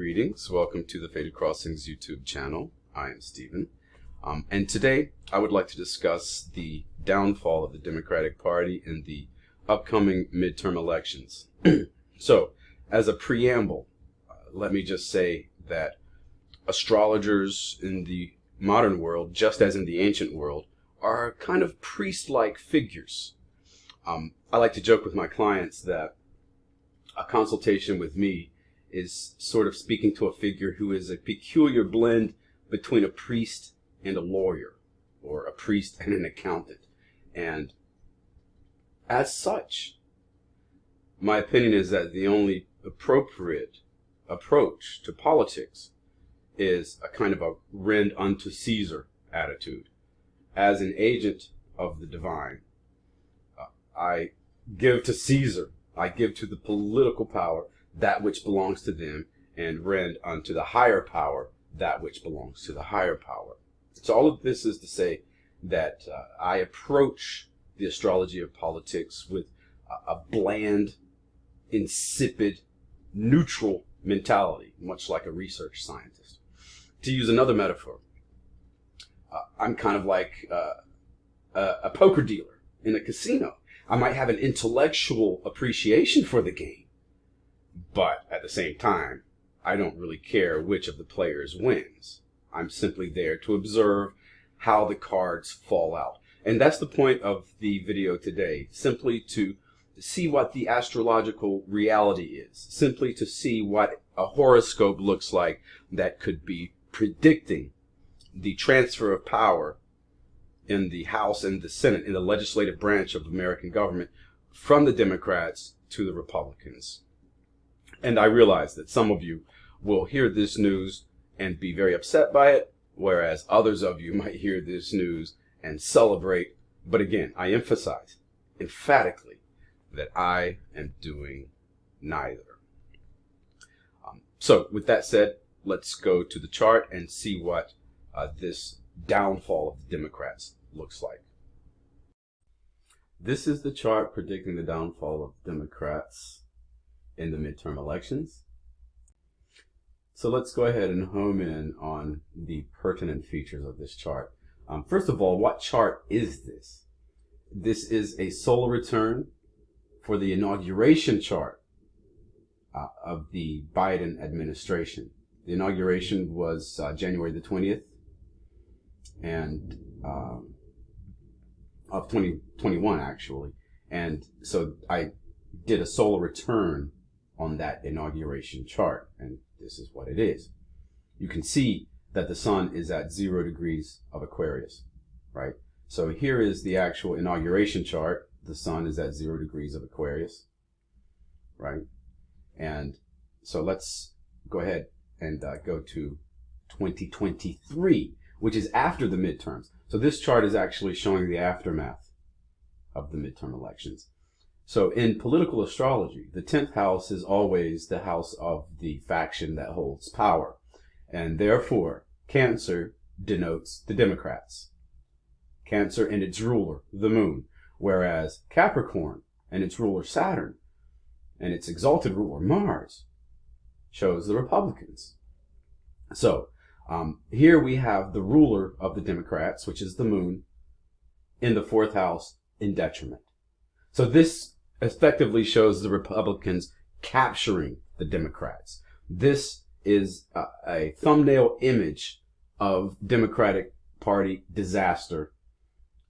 Greetings, welcome to the Faded Crossings YouTube channel. I am Stephen, and today I would like to discuss the downfall of the Democratic Party in the upcoming midterm elections. So, as a preamble, let me just say that astrologers in the modern world, just as in the ancient world, are kind of priest-like figures. I like to joke with my clients that a consultation with me is sort of speaking to a figure who is a peculiar blend between a priest and a lawyer, or a priest and an accountant. And as such, my opinion is that the only appropriate approach to politics is a kind of a rend unto Caesar attitude. As an agent of the divine, I give to Caesar, I give to the political power that which belongs to them, and rend unto the higher power that which belongs to the higher power. So all of this is to say that I approach the astrology of politics with a bland, insipid, neutral mentality, much like a research scientist. To use another metaphor, I'm kind of like a poker dealer in a casino. I might have an intellectual appreciation for the game, but at the same time, I don't really care which of the players wins. I'm simply there to observe how the cards fall out. And that's the point of the video today, simply to see what the astrological reality is, simply to see what a horoscope looks like that could be predicting the transfer of power in the House and the Senate, in the legislative branch of American government, from the Democrats to the Republicans. And I realize that some of you will hear this news and be very upset by it, whereas others of you might hear this news and celebrate. But again, I emphasize emphatically that I am doing neither. So with that said, let's go to the chart and see what this downfall of the Democrats looks like. This is the chart predicting the downfall of Democrats in the midterm elections. So let's go ahead and home in on the pertinent features of this chart. First of all, what chart is this? This is a solar return for the inauguration chart of the Biden administration. The inauguration was January the 20th and of 2021 actually. And so I did a solar return on that inauguration chart, and this is what it is. You can see that the sun is at 0 degrees of Aquarius, right? So here is the actual inauguration chart. The sun is at 0 degrees of Aquarius, right? And so let's go ahead and go to 2023, which is after the midterms. So this chart is actually showing the aftermath of the midterm elections. So in political astrology, the 10th house is always the house of the faction that holds power. And therefore, Cancer denotes the Democrats. Cancer and its ruler, the moon. Whereas Capricorn and its ruler, Saturn, and its exalted ruler, Mars, shows the Republicans. So here we have the ruler of the Democrats, which is the moon, in the 4th house in detriment. So this effectively shows the Republicans capturing the Democrats. This is a thumbnail image of Democratic Party disaster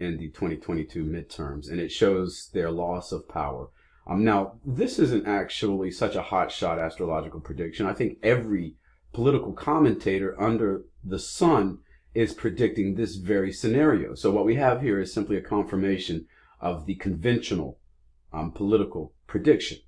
in the 2022 midterms, and it shows their loss of power. Now, this isn't actually such a hotshot astrological prediction. I think every political commentator under the sun is predicting this very scenario. So what we have here is simply a confirmation of the conventional political prediction.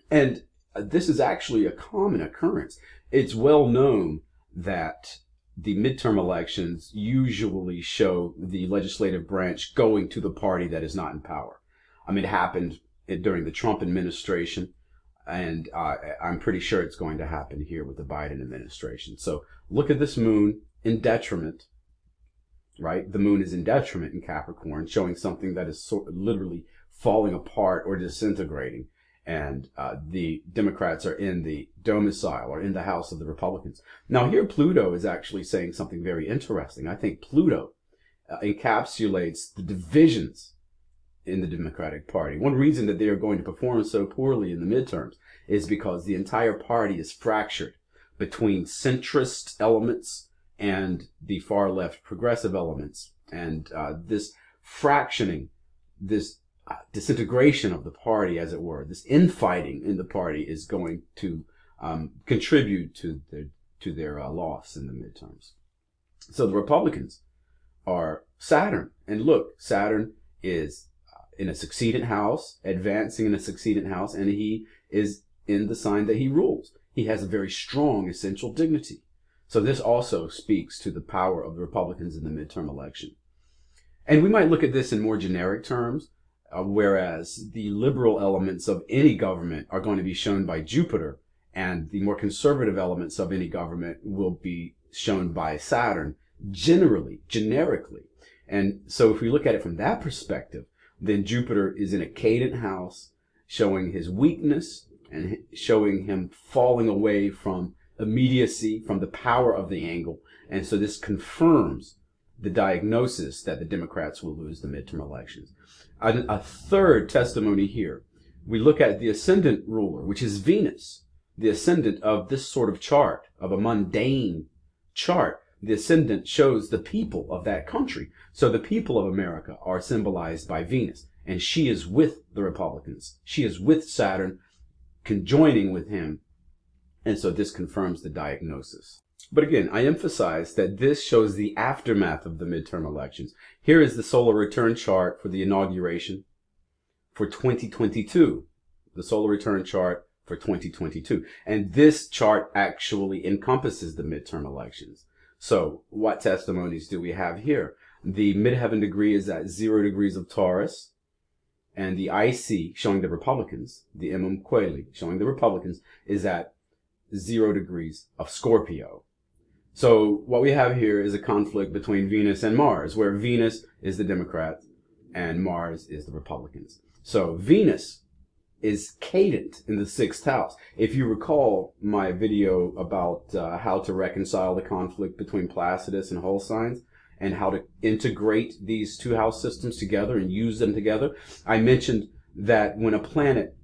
And this is actually a common occurrence. It's well known that the midterm elections usually show the legislative branch going to the party that is not in power. I mean, it happened during the Trump administration, and I'm pretty sure it's going to happen here with the Biden administration. So look at this moon in detriment, right? The moon is in detriment in Capricorn, showing something that is literally falling apart or disintegrating. and the Democrats are in the domicile or in the House of the Republicans. Now here Pluto is actually saying something very interesting. I think Pluto encapsulates the divisions in the Democratic Party. One reason that they are going to perform so poorly in the midterms is because the entire party is fractured between centrist elements and the far left progressive elements. And this fractioning, this disintegration of the party, as it were, this infighting in the party is going to contribute to their loss in the midterms. So the Republicans are Saturn. And look, Saturn is in a succeedent house, advancing in a succeedent house, and he is in the sign that he rules. He has a very strong essential dignity. So this also speaks to the power of the Republicans in the midterm election. And we might look at this in more generic terms, whereas the liberal elements of any government are going to be shown by Jupiter, and the more conservative elements of any government will be shown by Saturn, generally, generically. And so if we look at it from that perspective, then Jupiter is in a cadent house, showing his weakness and showing him falling away from immediacy, from the power of the angle. And so this confirms the diagnosis that the Democrats will lose the midterm elections. A third testimony here, we look at the ascendant ruler, which is Venus, the ascendant of this sort of chart, of a mundane chart. The ascendant shows the people of that country. So the people of America are symbolized by Venus, and she is with the Republicans. She is with Saturn, conjoining with him. And so this confirms the diagnosis. But again, I emphasize that this shows the aftermath of the midterm elections. Here is the solar return chart for the inauguration for 2022. The solar return chart for 2022. And this chart actually encompasses the midterm elections. So what testimonies do we have here? The midheaven degree is at 0 degrees of Taurus, and the IC, showing the Republicans, the Imam Queli, showing the Republicans, is at 0 degrees of Scorpio. So what we have here is a conflict between Venus and Mars, where Venus is the Democrats and Mars is the Republicans. So Venus is cadent in the 6th house. If you recall my video about how to reconcile the conflict between Placidus and whole signs and how to integrate these two house systems together and use them together, I mentioned that when a planet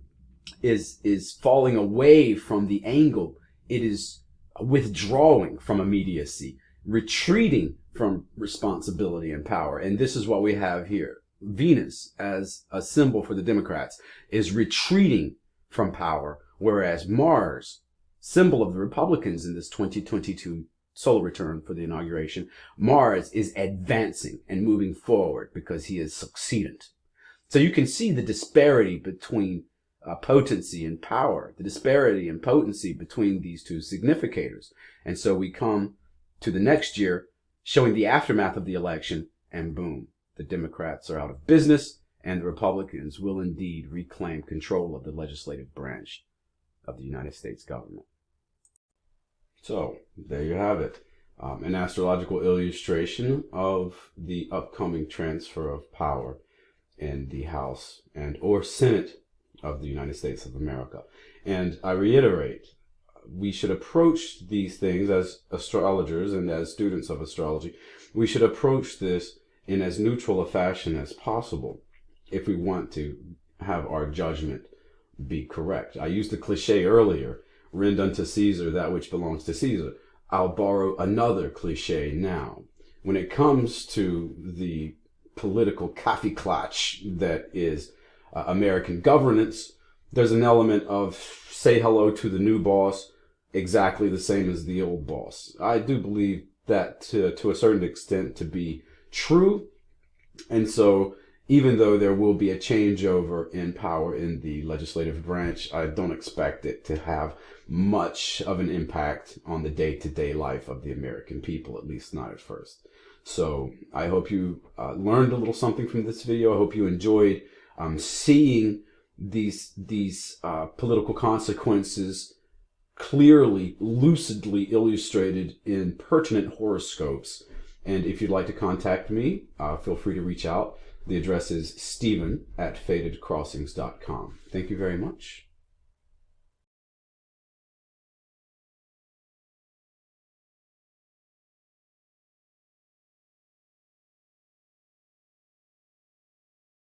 is falling away from the angle, it is withdrawing from immediacy, retreating from responsibility and power. And this is what we have here. Venus, as a symbol for the Democrats, is retreating from power, whereas Mars, symbol of the Republicans in this 2022 solar return for the inauguration, Mars is advancing and moving forward because he is succeedent. So you can see the disparity between potency and power, the disparity in potency between these two significators. And so we come to the next year showing the aftermath of the election, and boom, the Democrats are out of business, and the Republicans will indeed reclaim control of the legislative branch of the United States government. So there you have it, an astrological illustration of the upcoming transfer of power in the House and or Senate of the United States of America. And I reiterate, we should approach these things as astrologers and as students of astrology. We should approach this in as neutral a fashion as possible if we want to have our judgment be correct. I used the cliche earlier, rend unto Caesar that which belongs to Caesar. I'll borrow another cliche now. When it comes to the political kaffeeklatsch that is American governance, there's an element of say hello to the new boss exactly the same as the old boss. I do believe that to a certain extent to be true. And so even though there will be a changeover in power in the legislative branch, I don't expect it to have much of an impact on the day-to-day life of the American people, at least not at first. So I hope you learned a little something from this video. I hope you enjoyed seeing these political consequences clearly, lucidly illustrated in pertinent horoscopes. And if you'd like to contact me, feel free to reach out. The address is steven@fadedcrossings.com. Thank you very much.